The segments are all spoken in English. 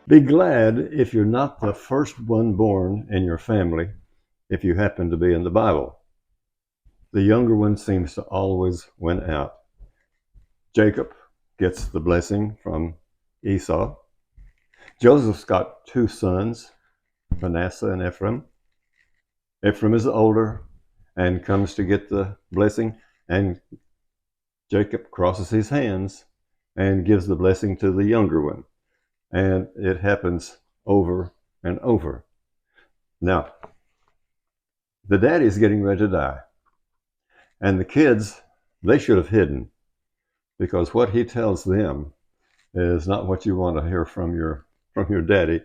Be glad if you're not the first one born in your family, if you happen to be in the Bible. The younger one seems to always win out. Jacob gets the blessing from Esau. Joseph's got two sons, Manasseh and Ephraim. Ephraim is the older and comes to get the blessing, and Jacob crosses his hands and gives the blessing to the younger one. And it happens over and over. Now, the daddy's getting ready to die. And the kids, they should have hidden, because what he tells them is not what you want to hear from your daddy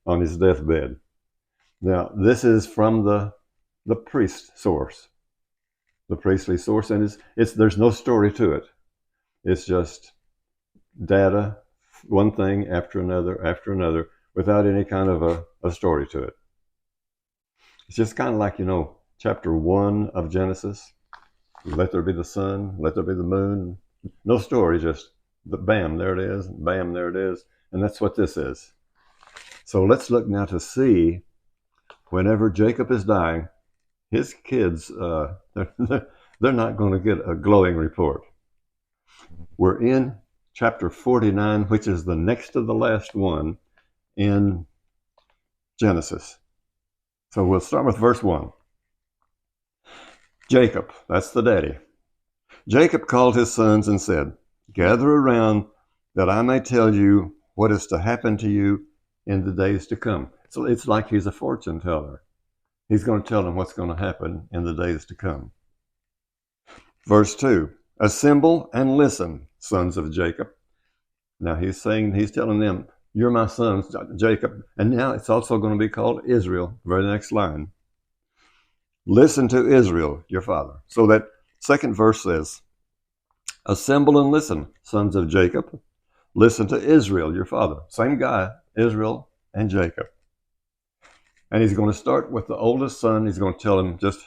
on his deathbed. Now, this is from the priest source, the priestly source, and it's there's no story to it. It's just data, one thing after another, without any kind of a story to it. It's just kind of like, chapter 1 of Genesis. Let there be the sun, let there be the moon. No story, just bam, there it is, bam, there it is. And that's what this is. So let's look now to see, whenever Jacob is dying, his kids, they're not going to get a glowing report. We're in chapter 49, which is the next to the last one in Genesis. So we'll start with verse 1. Jacob, that's the daddy. Jacob called his sons and said, "Gather around that I may tell you what is to happen to you in the days to come." So it's like he's a fortune teller. He's going to tell them what's going to happen in the days to come. Verse 2, "Assemble and listen, sons of Jacob." Now he's telling them, "You're my sons, Jacob." And now it's also going to be called Israel, very next line. "Listen to Israel, your father." So that second verse says, "Assemble and listen, sons of Jacob. Listen to Israel, your father." Same guy, Israel and Jacob. And he's going to start with the oldest son. He's going to tell them just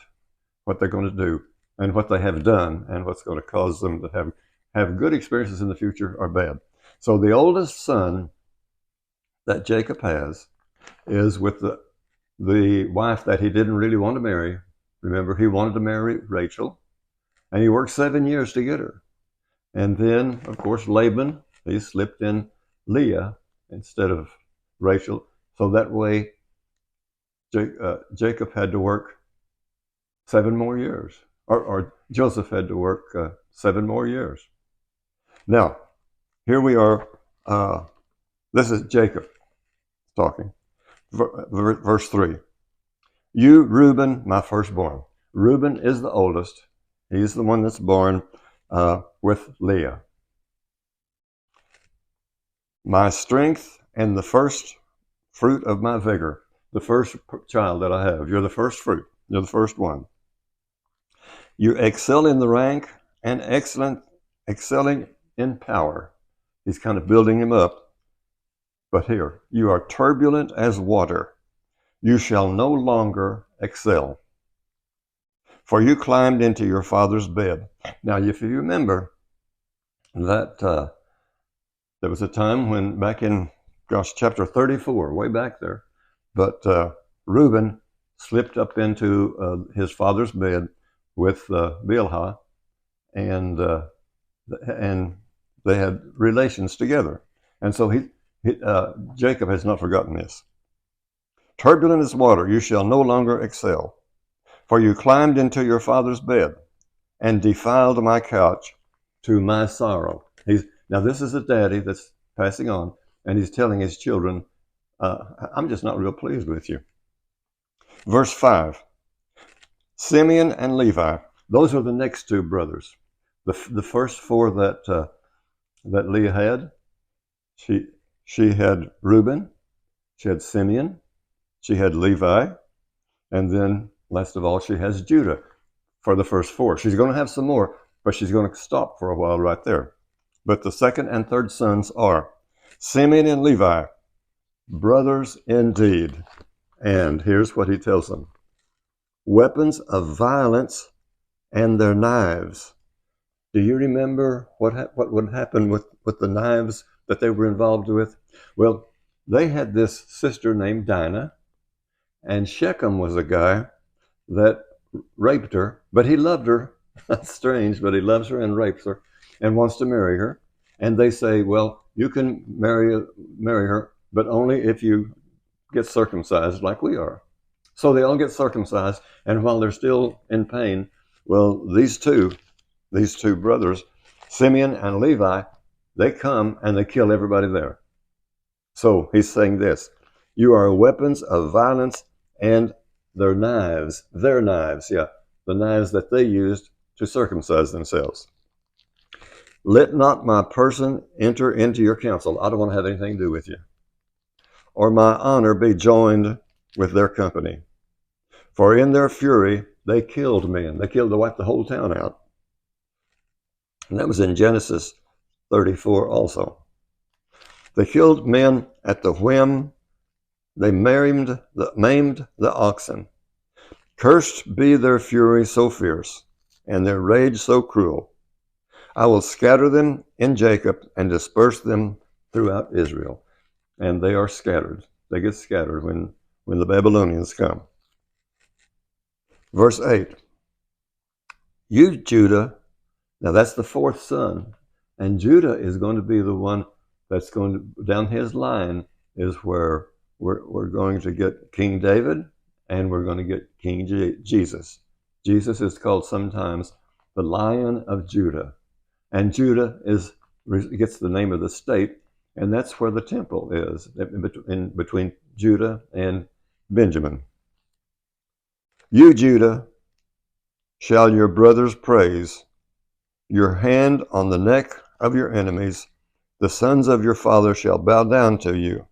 what they're going to do and what they have done and what's going to cause them to have good experiences in the future or bad. So the oldest son that Jacob has is with the wife that he didn't really want to marry. Remember, he wanted to marry Rachel, and he worked 7 years to get her. And then, of course, Laban, he slipped in Leah instead of Rachel. So that way, Jacob had to work 7 more years, or Joseph had to work 7 more years. Now, here we are. This is Jacob talking. Verse 3. "You, Reuben, my firstborn." Reuben is the oldest. He's the one that's born with Leah. "My strength and the first fruit of my vigor." The first child that I have. You're the first fruit. You're the first one. "You excel in the rank and excelling in power." He's kind of building him up. But here, "You are turbulent as water. You shall no longer excel. For you climbed into your father's bed." Now, if you remember that there was a time when back in, chapter 34, way back there, but Reuben slipped up into his father's bed with Bilhah, and they had relations together. And so Jacob has not forgotten this. "Turbulent as water, you shall no longer excel. For you climbed into your father's bed and defiled my couch to my sorrow." Now this is a daddy that's passing on, and he's telling his children, "I'm just not real pleased with you." Verse 5, "Simeon and Levi," those are the next two brothers. The first four that Leah had, she had Reuben, she had Simeon, she had Levi, and then last of all she has Judah for the first four. She's going to have some more, but she's going to stop for a while right there. But the second and third sons are Simeon and Levi, brothers indeed. And here's what he tells them: "Weapons of violence and their knives." Do you remember what would happen with the knives that they were involved with? Well, they had this sister named Dinah, and Shechem was a guy that raped her, but he loved her. That's strange, but he loves her and rapes her and wants to marry her. And they say, well, you can marry her, but only if you get circumcised like we are. So they all get circumcised, and while they're still in pain, well, these two brothers, Simeon and Levi, they come and they kill everybody there. So he's saying this: you are weapons of violence, and their knives, the knives that they used to circumcise themselves. Let not my person enter into your council. I don't want to have anything to do with you. Or my honor be joined with their company. For in their fury they killed men. They wiped the whole town out. And that was in Genesis 34 also. They killed men at the whim. They maimed the oxen. Cursed be their fury so fierce, and their rage so cruel. I will scatter them in Jacob and disperse them throughout Israel. And they are scattered. They get scattered when the Babylonians come. Verse 8. You, Judah, now that's the fourth son, and Judah is going to be the one that's going to, down his line is where we're going to get King David, and we're going to get King Jesus. Jesus is called sometimes the Lion of Judah, and Judah gets the name of the state, and that's where the temple is, in between Judah and Benjamin. You, Judah, shall your brothers praise, your hand on the neck of your enemies. The sons of your father shall bow down to you.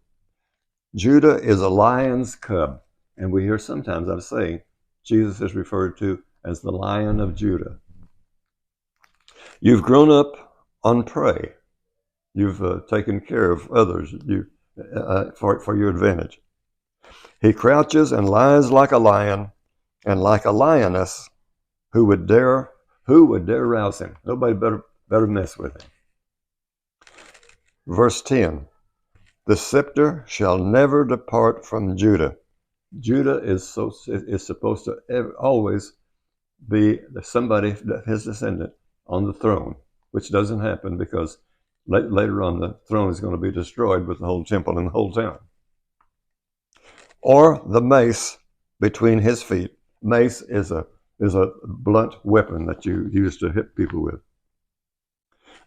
Judah is a lion's cub, and we hear sometimes, I'm saying, Jesus is referred to as the Lion of Judah. You've grown up on prey. You've taken care of others for your advantage. He crouches and lies like a lion, and like a lioness, who would dare rouse him? Nobody better mess with him. Verse 10. The scepter shall never depart from Judah. Judah is supposed to always be somebody, his descendant, on the throne, which doesn't happen because later on the throne is going to be destroyed with the whole temple and the whole town. Or the mace between his feet. Mace is a blunt weapon that you use to hit people with.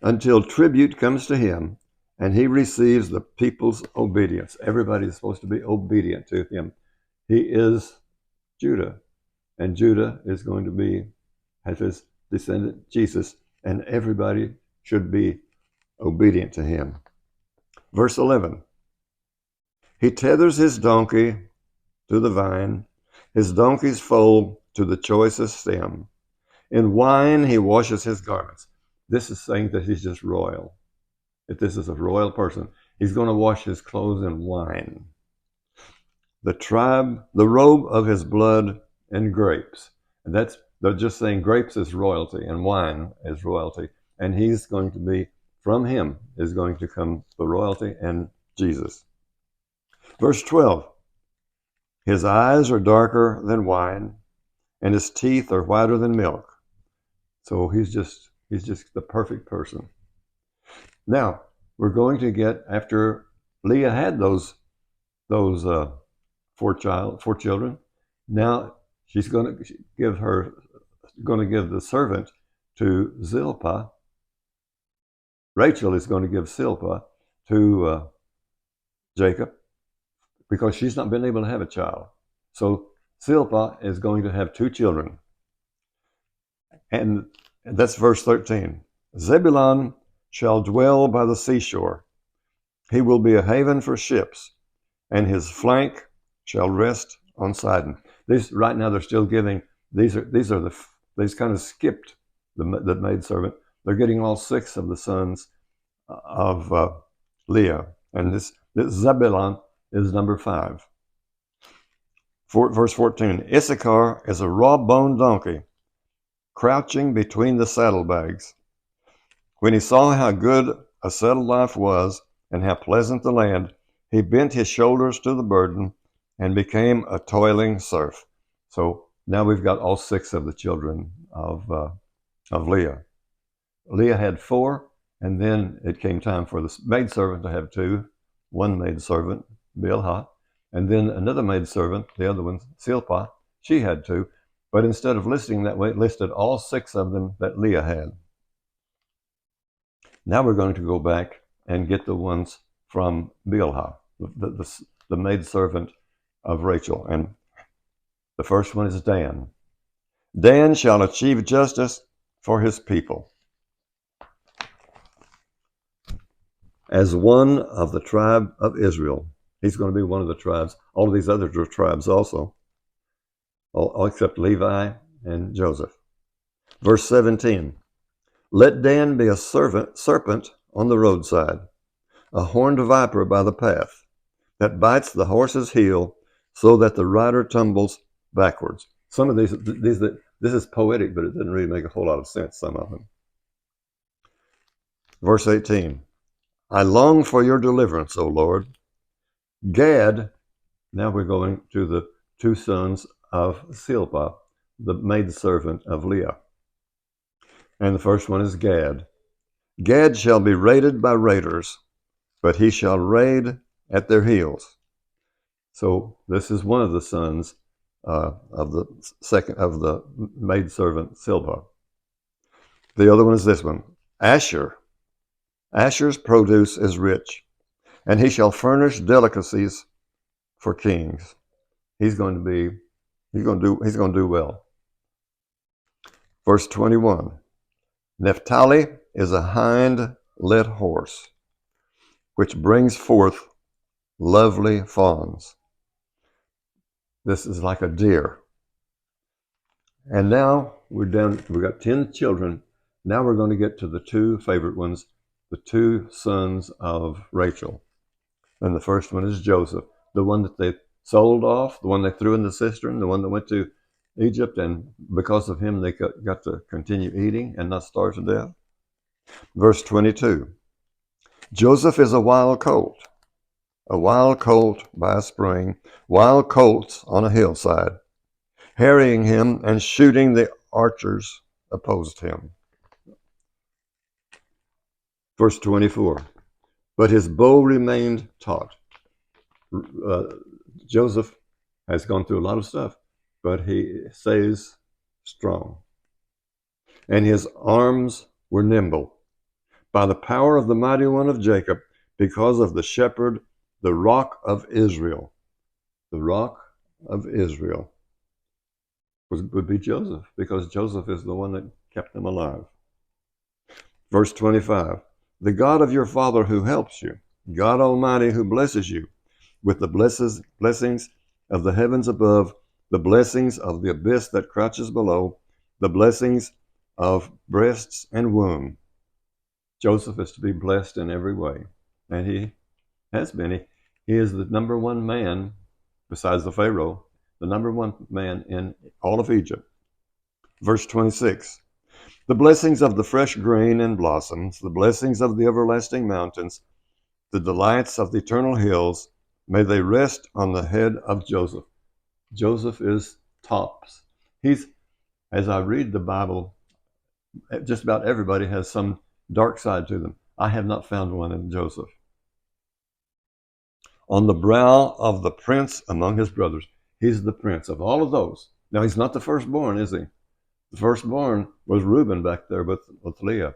Until tribute comes to him and he receives the people's obedience. Everybody is supposed to be obedient to him. He is Judah, and Judah is going to have his descendant Jesus, and everybody should be obedient to him. Verse 11. He tethers his donkey to the vine, his donkey's foal to the choicest stem. In wine he washes his garments. This is saying that he's just royal. If this is a royal person, he's going to wash his clothes in wine. The robe of his blood and grapes. And they're just saying grapes is royalty and wine is royalty. And he's going to be, from him is going to come the royalty and Jesus. Verse 12. His eyes are darker than wine, and his teeth are whiter than milk. So he's just the perfect person. Now, we're going to get, after Leah had those four children, now she's going to give the servant to Zilpah. Rachel is going to give Zilpah to Jacob, because she's not been able to have a child. So Zilpah is going to have two children. And that's verse 13. Zebulun shall dwell by the seashore. He will be a haven for ships, and his flank shall rest on Sidon. Right now they're still giving, these kind of skipped the maidservant. They're getting all six of the sons of Leah. And this Zebulun is number 5. Verse 14, Issachar is a raw-boned donkey, crouching between the saddlebags. When he saw how good a settled life was, and how pleasant the land, He bent his shoulders to the burden and became a toiling serf. So now we've got all 6 of the children of Leah. Leah had 4, and then it came time for the maidservant to have 2. One maidservant, Bilhah, and then another maidservant, the other one, Silpah, she had 2. But instead of listing that way, it listed all 6 of them that Leah had. Now we're going to go back and get the ones from Bilhah, the maidservant of Rachel. And the first one is Dan. Dan shall achieve justice for his people. As one of the tribe of Israel, he's going to be one of the tribes. All of these other tribes also, all except Levi and Joseph. Verse 17, let Dan be a serpent on the roadside, a horned viper by the path, that bites the horse's heel so that the rider tumbles backwards. Some of these this is poetic, but it doesn't really make a whole lot of sense, some of them. Verse 18, I long for your deliverance, O Lord. Gad, now we're going to the 2 sons of Silpah, the maidservant of Leah. And the first one is Gad. Gad shall be raided by raiders, but he shall raid at their heels. So this is one of the sons of the maidservant Silpah. The other one is this one, Asher. Asher's produce is rich, and he shall furnish delicacies for kings. He's going to do well. Verse 21. Naphtali is a hind-led horse, which brings forth lovely fawns. This is like a deer. And now we've got 10 children. Now we're going to get to the 2 favorite ones, the 2 sons of Rachel. And the first one is Joseph, the one that they sold off, the one they threw in the cistern, the one that went to Egypt, and because of him they got to continue eating and not starve to death. Verse 22, Joseph is a wild colt by a spring, wild colts on a hillside. Harrying him and shooting the archers opposed him. Verse 24, but his bow remained taut. Joseph has gone through a lot of stuff, but he stays strong. And his arms were nimble. By the power of the mighty one of Jacob, because of the shepherd, the rock of Israel. The rock of Israel would be Joseph, because Joseph is the one that kept them alive. Verse 25, the God of your father who helps you, God Almighty who blesses you with the blessings of the heavens above, the blessings of the abyss that crouches below, the blessings of breasts and womb. Joseph is to be blessed in every way, and he has been. He is the number 1 man, besides the Pharaoh, the number 1 man in all of Egypt. Verse 26, the blessings of the fresh grain and blossoms, the blessings of the everlasting mountains, the delights of the eternal hills, may they rest on the head of Joseph. Joseph is tops. As I read the Bible, just about everybody has some dark side to them. I have not found one in Joseph. On the brow of the prince among his brothers. He's the prince of all of those. Now, he's not the firstborn, is he? The firstborn was Reuben back there with Leah.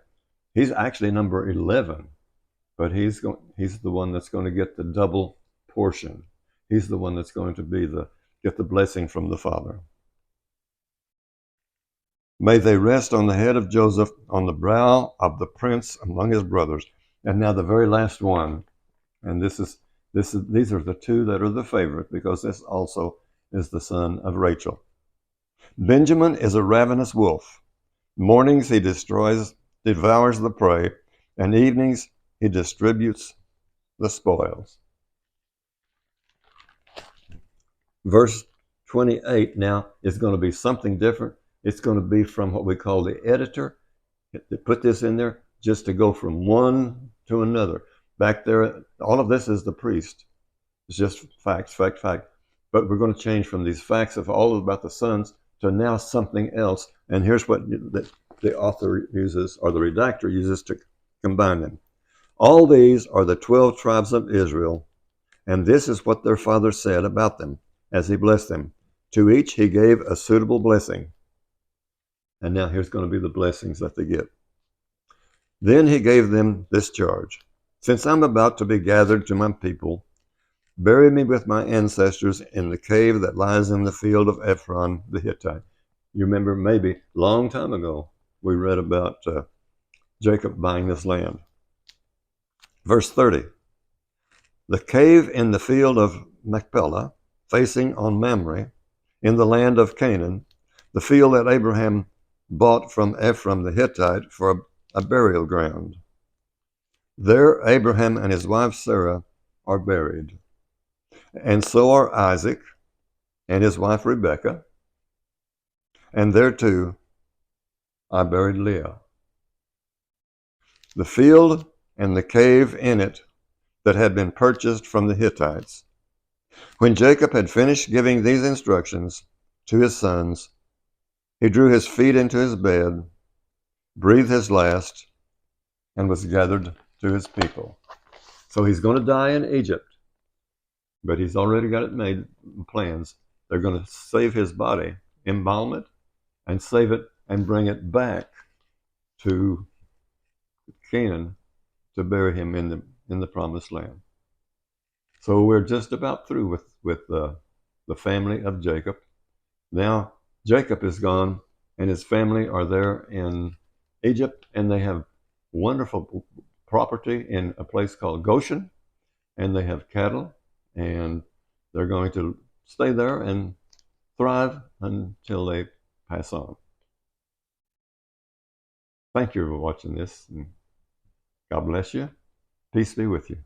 He's actually number 11, but he's the one that's going to get the double portion. He's the one that's going to get the blessing from the Father. May they rest on the head of Joseph, on the brow of the prince among his brothers. And now the very last one, and these are the 2 that are the favorite, because this also is the son of Rachel. Benjamin is a ravenous wolf. Mornings he devours the prey, and evenings he distributes the spoils. Verse 28 now is going to be something different. It's going to be from what we call the editor. They put this in there just to go from one to another. Back there, all of this is the priest. It's just facts, fact, fact. But we're going to change from these facts of all about the sons to now something else. And here's what the author uses, or the redactor uses, to combine them. All these are the 12 tribes of Israel, and this is what their father said about them as he blessed them. To each he gave a suitable blessing. And now here's going to be the blessings that they get. Then he gave them this charge. Since I'm about to be gathered to my people, bury me with my ancestors in the cave that lies in the field of Ephron the Hittite. You remember maybe a long time ago we read about Jacob buying this land. Verse 30. The cave in the field of Machpelah, facing on Mamre, in the land of Canaan, the field that Abraham bought from Ephron the Hittite for a burial ground. There Abraham and his wife Sarah are buried, and so are Isaac and his wife Rebekah, and there too I buried Leah. The field and the cave in it that had been purchased from the Hittites. When Jacob had finished giving these instructions to his sons, he drew his feet into his bed, breathed his last, and was gathered to his people. So he's going to die in Egypt, but he's already got it made plans. They're going to save his body, embalm it, and save it and bring it back to Canaan to bury him in the promised land. So we're just about through with the family of Jacob. Now Jacob is gone, and his family are there in Egypt, and they have wonderful property in a place called Goshen, and they have cattle, and they're going to stay there and thrive until they pass on. Thank you for watching this, and God bless you. Peace be with you.